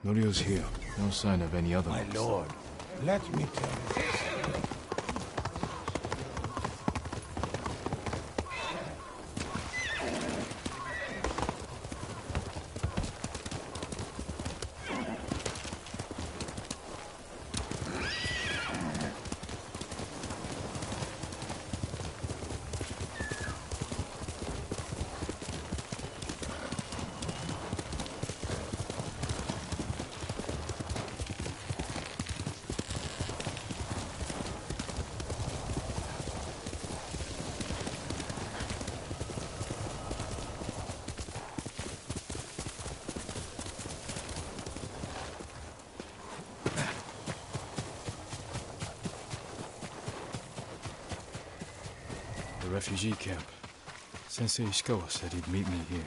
Norio's here. No sign of any other My monster. lord, let me tell you. The refugee camp. Sensei Ishikawa said he'd meet me here.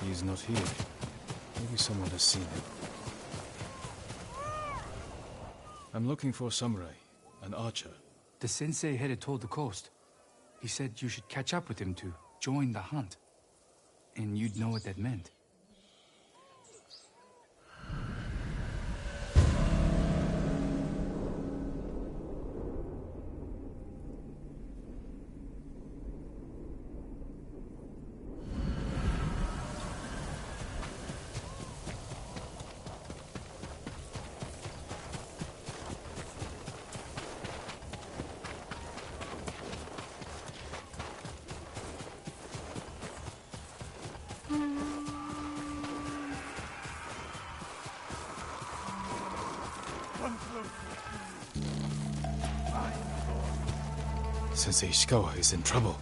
He's not here. Maybe someone has seen him. I'm looking for a samurai, an archer. The sensei headed toward the coast. He said you should catch up with him to join the hunt. And you'd know what that meant. Sensei Ishikawa is in trouble.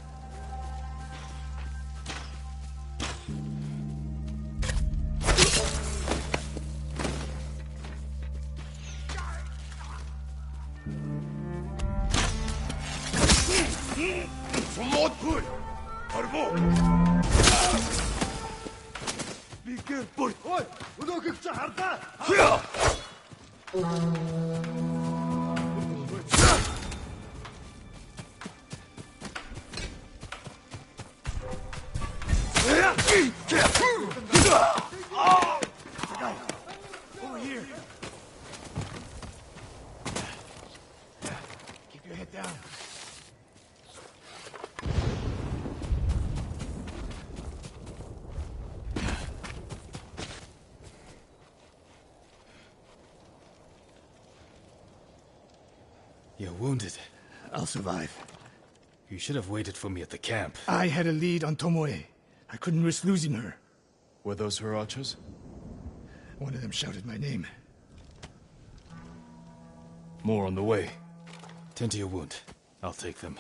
Be careful! Oi! Over here! Keep your head down. You're wounded. I'll survive. You should have waited for me at the camp. I had a lead on Tomoe. I couldn't risk losing her. Were those her archers? One of them shouted my name. More on the way. Tend to your wound. I'll take them.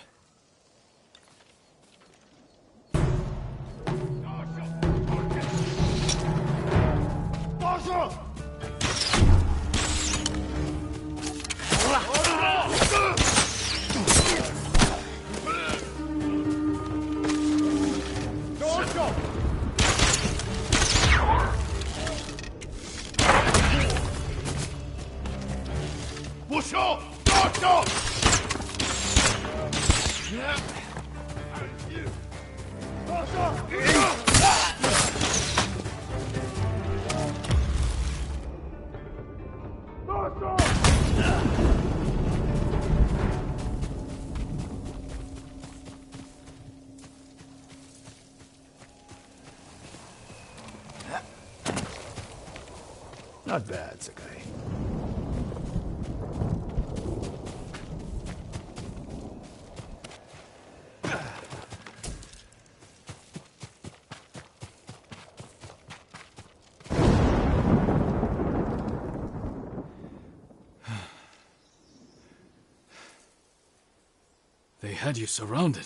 Not bad, Sakai. They had you surrounded.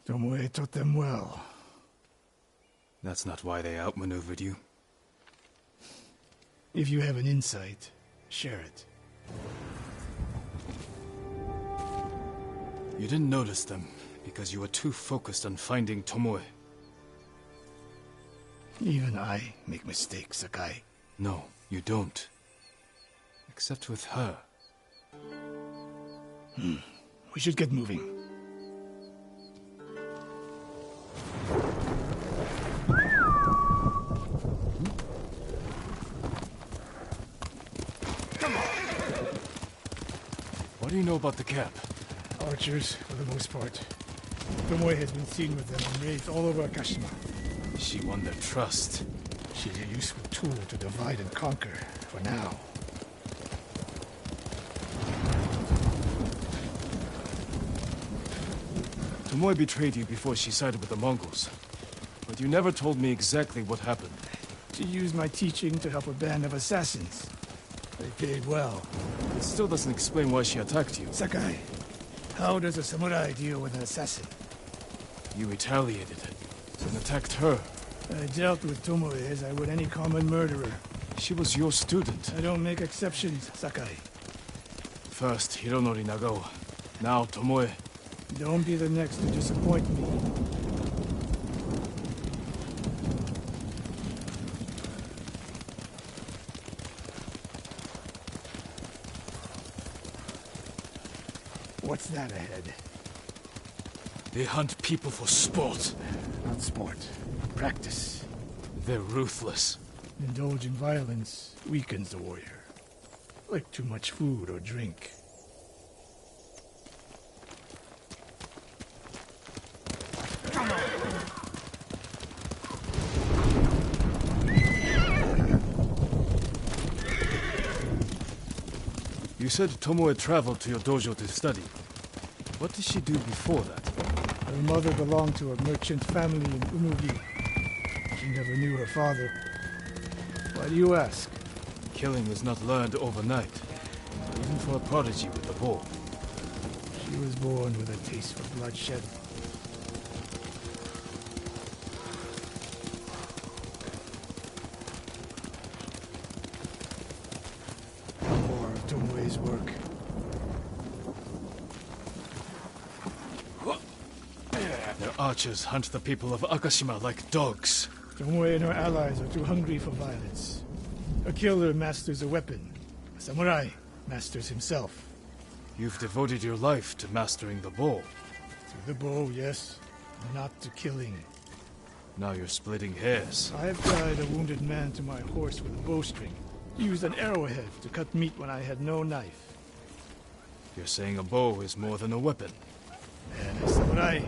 Tomoe taught them well. That's not why they outmaneuvered you. If you have an insight, share it. You didn't notice them because you were too focused on finding Tomoe. Even I make mistakes, Sakai. No, you don't. Except with her. We should get moving. What do you know about the camp? Archers, for the most part. Tomoe has been seen with them on raids all over Akashima. She won their trust. She's a useful tool to divide and conquer, for now. Tomoe betrayed you before she sided with the Mongols. But you never told me exactly what happened. She used my teaching to help a band of assassins. They paid well. It still doesn't explain why she attacked you. Sakai, how does a samurai deal with an assassin? You retaliated and attacked her. I dealt with Tomoe as I would any common murderer. She was your student. I don't make exceptions, Sakai. First Hironori Nagao, now Tomoe. Don't be the next to disappoint me. What's that ahead? They hunt people for sport. Not sport. Practice. They're ruthless. Indulging violence weakens the warrior. Like too much food or drink. You said Tomoe traveled to your dojo to study. What did she do before that? Her mother belonged to a merchant family in Umugi. She never knew her father. Why do you ask? Killing is not learned overnight, even for a prodigy with the bow. She She was born with a taste for bloodshed. More of Tomoe's work. Their archers hunt the people of Akashima like dogs. Tomoe and her allies are too hungry for violence. A killer masters a weapon. A samurai masters himself. You've devoted your life to mastering the bow. To the bow, yes. Not to killing. Now you're splitting hairs. I have tied a wounded man to my horse with a bowstring. Used an arrowhead to cut meat when I had no knife. You're saying a bow is more than a weapon. And a samurai,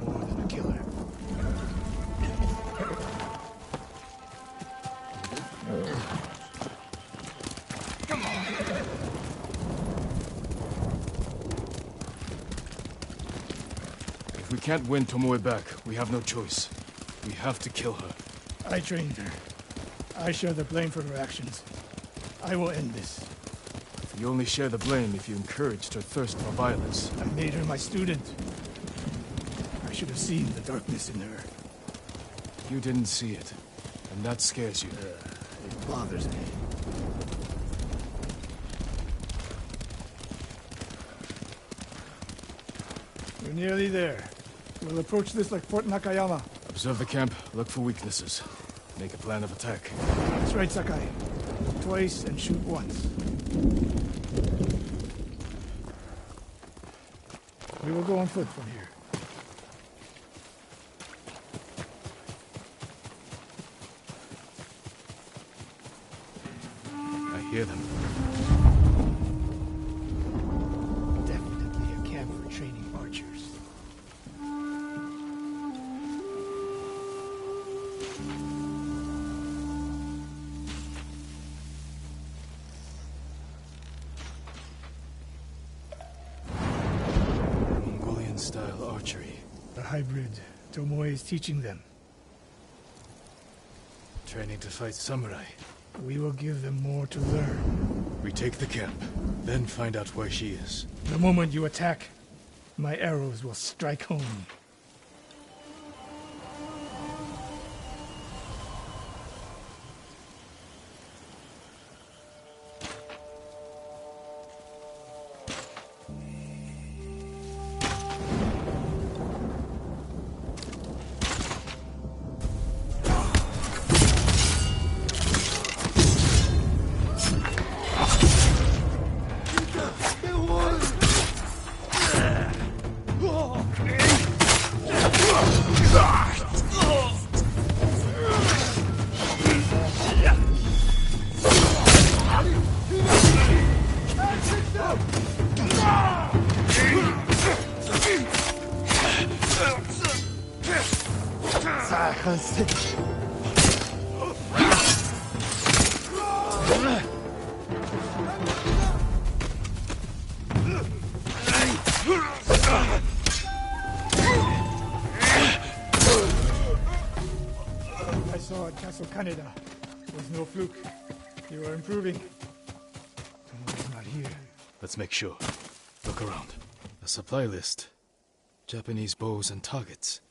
more than a killer. If we can't win Tomoe back, we have no choice. We have to kill her. I trained her. I share the blame for her actions. I will end this. You only share the blame if you encouraged her thirst for violence. I made her my student. I should have seen the darkness in her. You didn't see it, and that scares you. It bothers me. We're nearly there. We'll approach this like Fort Nakayama. Observe the camp, look for weaknesses. Make a plan of attack. That's right, Sakai. Twice and shoot once. We will go on foot from here. I hear them. Definitely a camp for training archers. Mongolian-style archery. The hybrid Tomoe is teaching them. Training to fight samurai. We will give them more to learn. We take the camp, then find out where she is. The moment you attack, my arrows will strike home. I saw at Castle Kaneda. It was no fluke. You are improving. Tomoe's not here. Let's make sure. Look around. A supply list. Japanese bows and targets.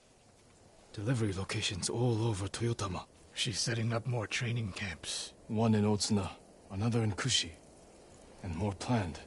Delivery locations all over Toyotama. She's setting up more training camps. One in Otsuna, another in Kushi, and more planned.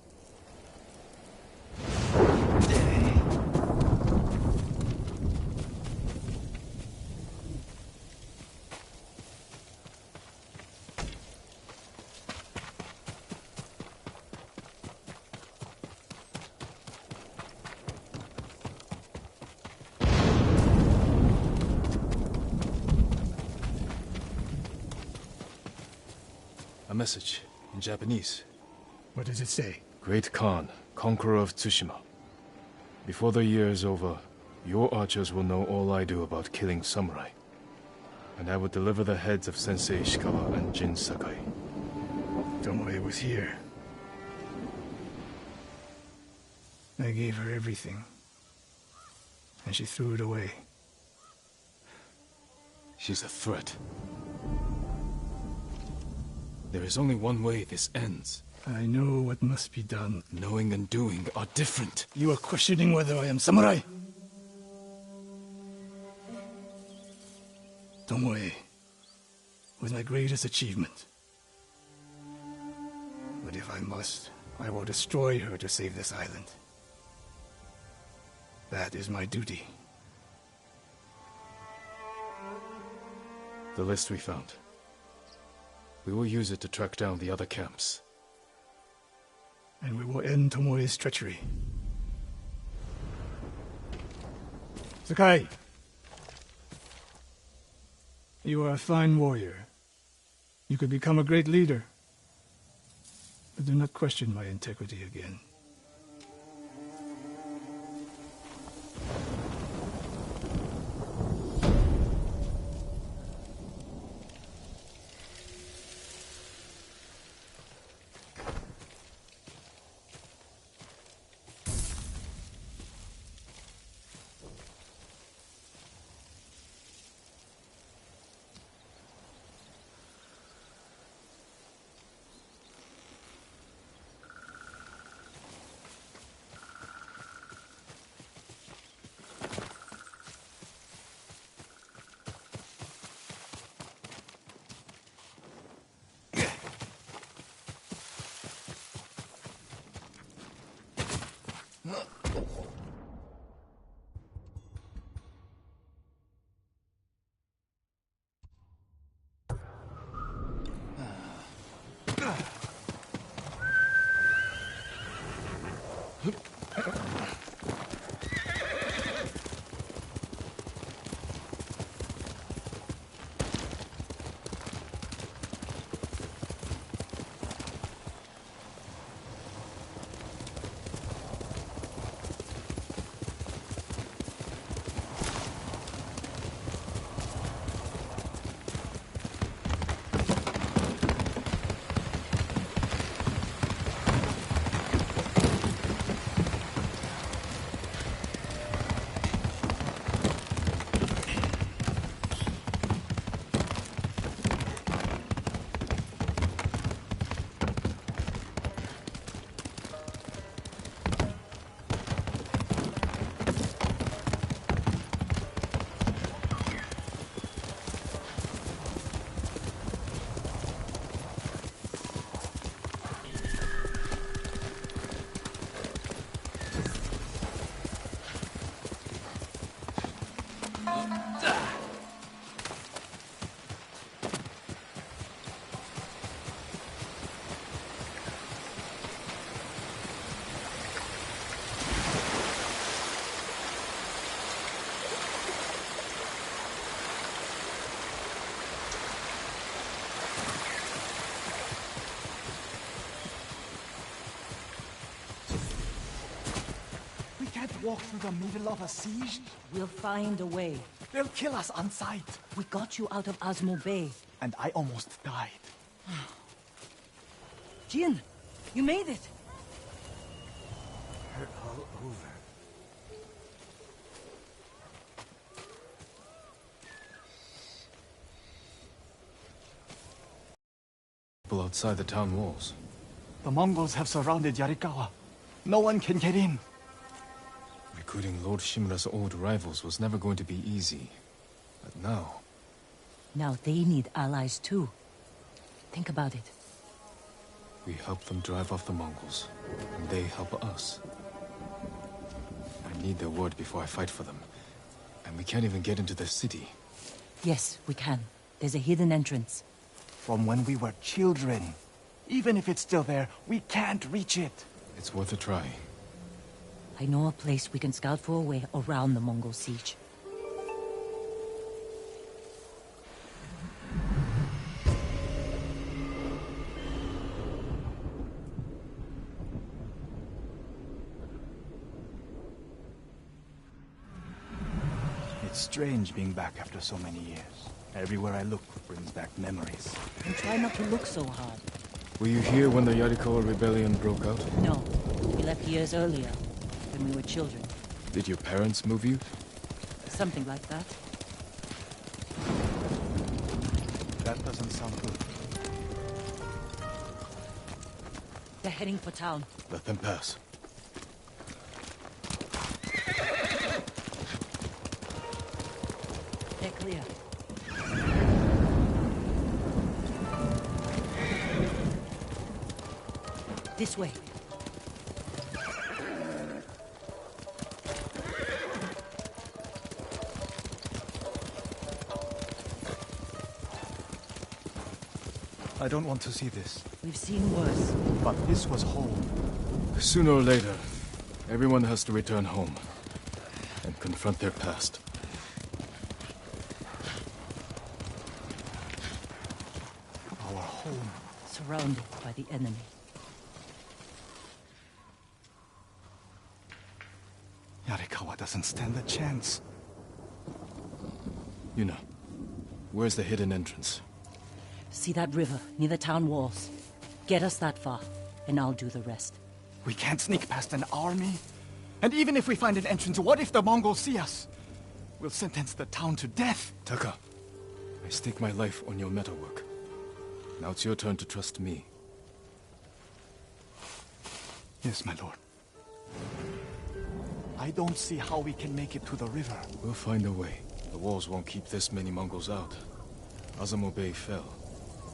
A message in Japanese. What does it say? Great Khan, conqueror of Tsushima. Before the year is over, your archers will know all I do about killing samurai. And I will deliver the heads of Sensei Ishikawa and Jin Sakai. Tomoe was here. I gave her everything. And she threw it away. She's a threat. There is only one way this ends. I know what must be done. Knowing and doing are different. You are questioning whether I am samurai? Tomoe was my greatest achievement. But if I must, I will destroy her to save this island. That is my duty. The list we found. We will use it to track down the other camps. And we will end Tomoe's treachery. Sakai! You are a fine warrior. You could become a great leader. But do not question my integrity again. Walk through the middle of a siege? We'll find a way. They'll kill us on sight. We got you out of Asmo Bay. And I almost died. Jin, you made it. Hurt all over. People outside the town walls. The Mongols have surrounded Yarikawa. No one can get in. Recruiting Lord Shimura's old rivals was never going to be easy. But now... Now they need allies too. Think about it. we help them drive off the Mongols, and they help us. I need their word before I fight for them. And we can't even get into the city. Yes, we can. There's a hidden entrance. From when we were children. Even if it's still there, we can't reach it. It's worth a try. I know a place we can scout for a way around the Mongol siege. It's strange being back after so many years. Everywhere I look brings back memories. And try not to look so hard. Were you here when the Yarikawa rebellion broke out? No, we left years earlier, when we were children. Did your parents move you? Something like that. That doesn't sound good. They're heading for town. Let them pass. They're clear. This way. I don't want to see this. We've seen worse. But this was home. Sooner or later, everyone has to return home and confront their past. Our home. Surrounded by the enemy. Yarikawa doesn't stand a chance. Yuna, where's the hidden entrance? See that river near the town walls? Get us that far, and I'll do the rest. We can't sneak past an army. And even if we find an entrance, what if the Mongols see us? We'll sentence the town to death. Taka, I stake my life on your metalwork. Now it's your turn to trust me. Yes, my lord. I don't see how we can make it to the river. We'll find a way. The walls won't keep this many Mongols out. Azamo Bay fell.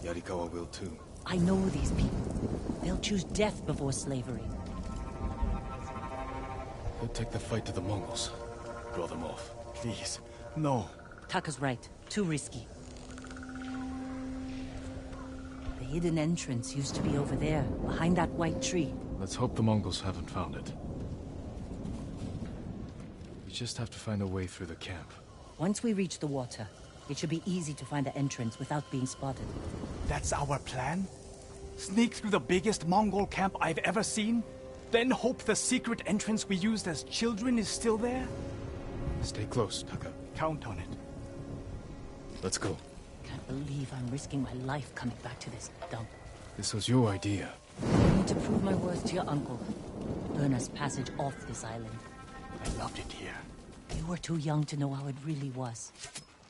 Yarikawa will too. I know these people. They'll choose death before slavery. They'll take the fight to the Mongols. Draw them off. Please, no. Taka's right. Too risky. The hidden entrance used to be over there, behind that white tree. Let's hope the Mongols haven't found it. We just have to find a way through the camp. Once we reach the water, it should be easy to find the entrance without being spotted. That's our plan? Sneak through the biggest Mongol camp I've ever seen? Then hope the secret entrance we used as children is still there? Stay close, Taka. Count on it. Let's go. Can't believe I'm risking my life coming back to this dump. This was your idea. I need to prove my worth to your uncle. Earn us passage off this island. I loved it here. You were too young to know how it really was.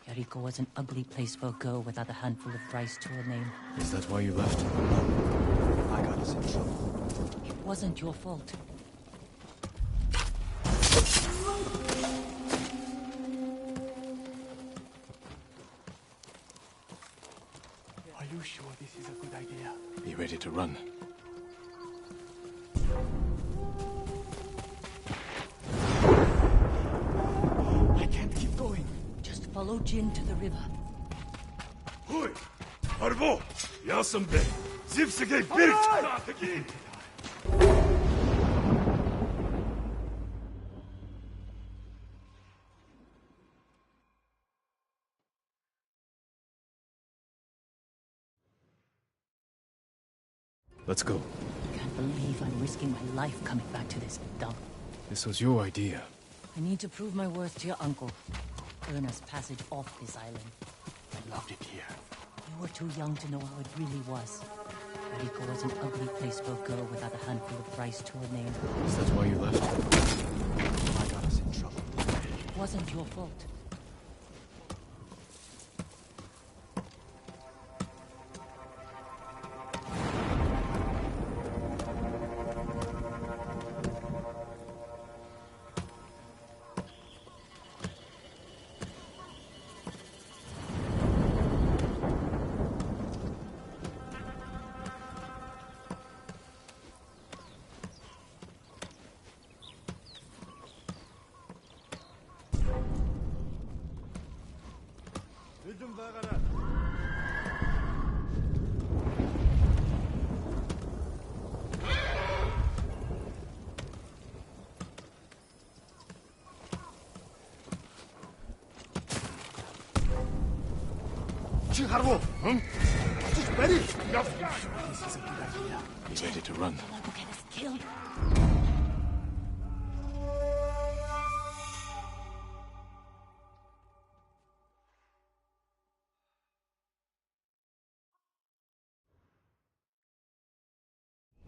Yariko was an ugly place for a girl without a handful of rice to her name. Is that why you left? I got us in trouble. It wasn't your fault. Are you sure this is a good idea? Be ready to run. I can't keep going. Just follow Jin to the river. Ой! Арво! Я съм бе! Зив сега и берег! Таки! Let's go. Can't believe I'm risking my life coming back to this dump. This was your idea. I need to prove my worth to your uncle. Earn us passage off this island. I loved it here. You were too young to know how it really was. Yariko was an ugly place for a girl without a handful of rice to her name. Is that why you left? I got us in trouble. It wasn't your fault. Be ready to run. Someone will get us killed.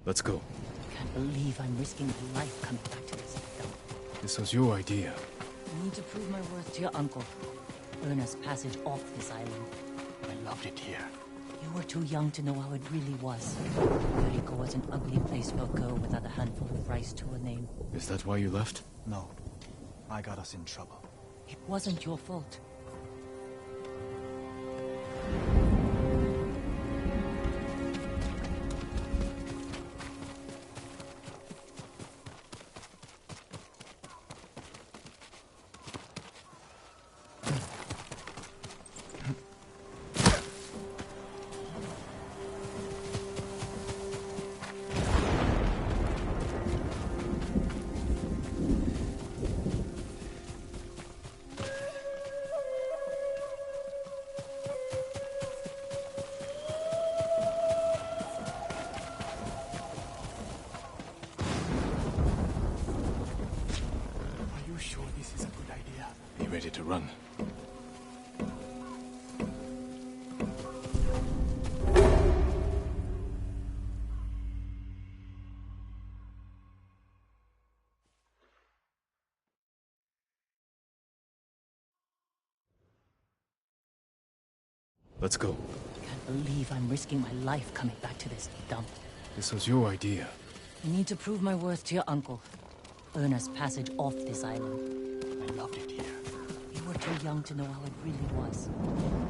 Let's go. Can't believe I'm risking my life coming back to this dump. This was your idea. I need to prove my worth to your uncle. Earn us passage off this island. I loved it here. You were too young to know how it really was. Jericho was an ugly place for a girl without a handful of rice to her name. Is that why you left? No. I got us in trouble. It wasn't your fault. Are you sure this is a good idea? Be ready to run. Let's go. I can't believe I'm risking my life coming back to this dump. This was your idea. I need to prove my worth to your uncle. Earn us passage off this island. I loved it here. You were too young to know how it really was.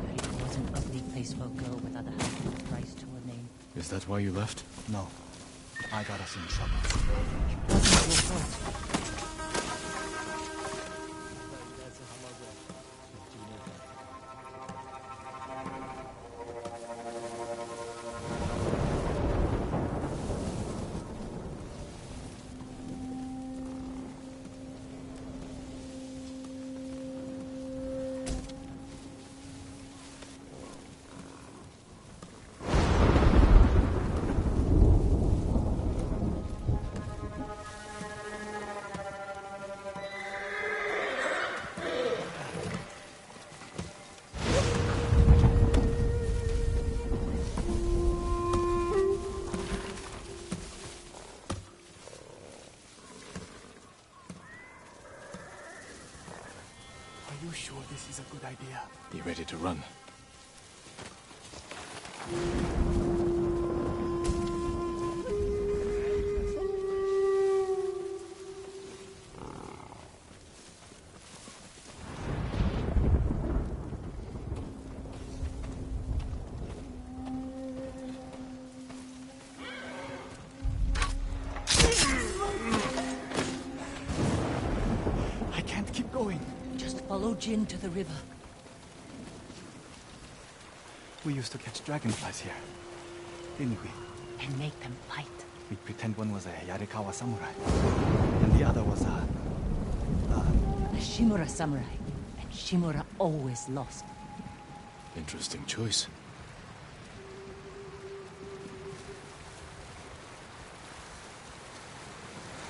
Jericho was an ugly place for a girl without a handful of rice to her name. Is that why you left? No. I got us in trouble. It wasn't your fault. Are you sure this is a good idea? Be ready to run. I can't keep going. Just follow Jin to the river. We used to catch dragonflies here, didn't we? And make them fight. We'd pretend one was a Yarikawa samurai, and the other was a Shimura samurai. And Shimura always lost. Interesting choice.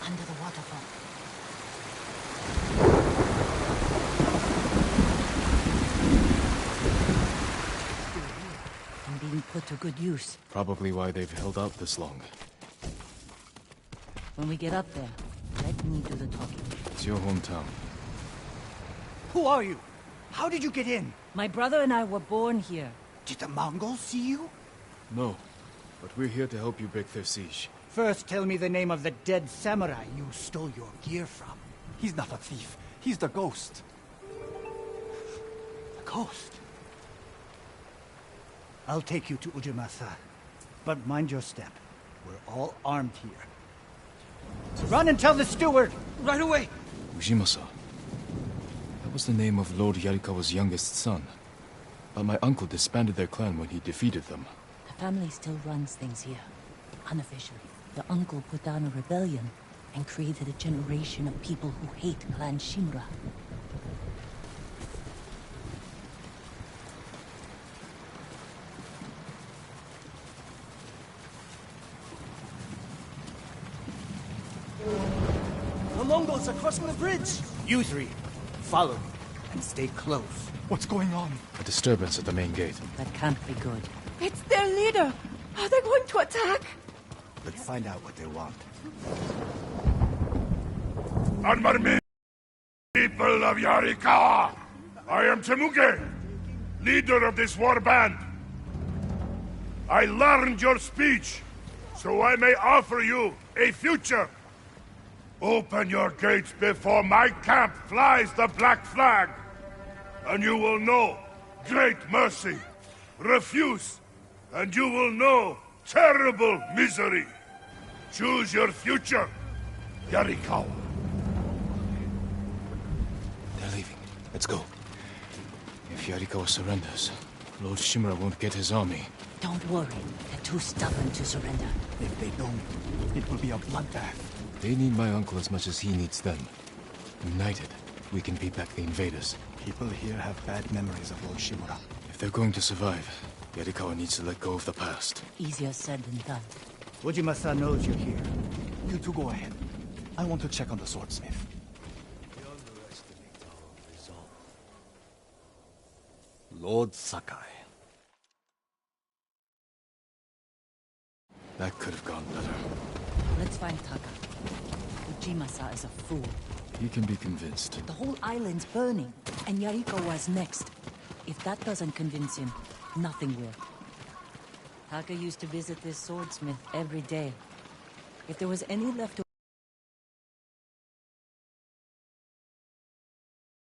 Under the waterfall. And being put to good use. Probably why they've held out this long. When we get up there, let me do the talking. It's your hometown. Who are you? How did you get in? My brother and I were born here. Did the Mongols see you? No, but we're here to help you break their siege. First, tell me the name of the dead samurai you stole your gear from. He's not a thief. He's the ghost. The ghost? I'll take you to Ujimasa. But mind your step. We're all armed here. Run and tell the steward! Right away! Ujimasa. That was the name of Lord Yarikawa's youngest son. But my uncle disbanded their clan when he defeated them. The family still runs things here. Unofficially. The uncle put down a rebellion and created a generation of people who hate Clan Shimura. The Mongols are crossing the bridge! You three, follow me and stay close. What's going on? A disturbance at the main gate. That can't be good. It's their leader! Are they going to attack? Let's find out what they want. Armarme, people of Yarikawa! I am Temuge, leader of this war band. I learned your speech, so I may offer you a future. Open your gates before my camp flies the black flag, and you will know great mercy. Refuse, and you will know terrible misery. Choose your future, Yarikawa. They're leaving. Let's go. If Yarikawa surrenders, Lord Shimura won't get his army. Don't worry. They're too stubborn to surrender. If they don't, it will be a bloodbath. They need my uncle as much as he needs them. United, we can beat back the invaders. People here have bad memories of Lord Shimura. If they're going to survive, Yarikawa needs to let go of the past. Easier said than done. Ojima-san knows you're here. You two go ahead. I want to check on the swordsmith. Lord Sakai. That could have gone better. Let's find Taka. Ujima-san is a fool. He can be convinced. The whole island's burning, and Yarikawa's next. If that doesn't convince him, nothing will. Taka used to visit this swordsmith every day. If there was any left